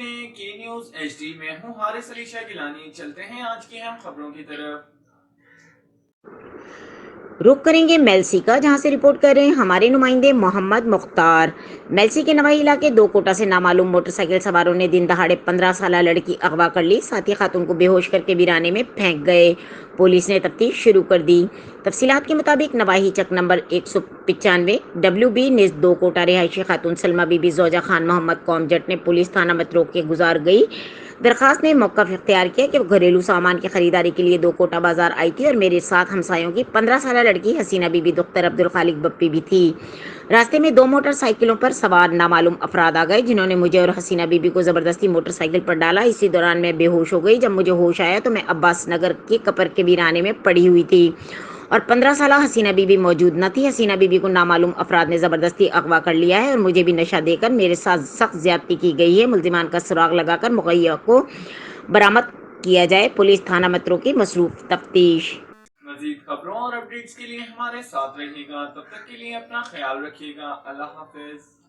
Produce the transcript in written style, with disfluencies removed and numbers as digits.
رہے ہیں کے نیوز ایچ ڈی میں ہوں حارث علی شاہ گیلانی. چلتے ہیں آج کی اہم خبروں کی طرف. رخ کریں گے میلسی کا، جہاں سے رپورٹ کر رہے ہیں ہمارے نمائندے محمد مختار. میلسی کے نواحی علاقے دو کوٹا سے نامعلوم موٹر سائیکل سواروں نے دن دہاڑے 15 سالہ لڑکی اغوا کر لی، ساتھ ہی خاتون کو بے ہوش کر کے ویرانے میں پھینک گئے. پولیس نے تفتیش شروع کر دی. تفصیلات کے مطابق نواحی چک نمبر 195 WB نز دو کوٹا رہائشی خاتون سلمہ بی بی زوجہ خان محمد قوم جٹ نے پولیس تھانہ متروک کے گزار گئی. درخواست نے موقف اختیار کیا کہ وہ گھریلو سامان کی خریداری کے لیے دو کوٹا بازار آئی تھی اور میرے ساتھ ہمسایوں کی 15 سالہ لڑکی حسینہ بی بی دختر عبدالخالق بپی بھی تھی. راستے میں دو موٹر سائیکلوں پر سوار نامعلوم افراد آ گئے، جنہوں نے مجھے اور حسینہ بی بی کو زبردستی موٹر سائیکل پر ڈالا. اسی دوران میں بے ہوش ہو گئی. جب مجھے ہوش آیا تو میں عباس نگر کے کپر کے ویرانے میں پڑی ہوئی تھی اور 15 سالہ حسینہ بی بی موجود نہ تھی. حسینہ بی بی کو نامعلوم افراد نے زبردستی اغوا کر لیا ہے اور مجھے بھی نشہ دے کر میرے ساتھ سخت زیادتی کی گئی ہے. ملزمان کا سراغ لگا کر مغیّا کو برآمد کیا جائے. پولیس تھانہ متروک کی مصروف تفتیش. مزید خبروں اور اپڈیٹس کے لیے ہمارے ساتھ رہیے گا. تب تک کے لیے اپنا خیال رکھیے گا. اللہ حافظ.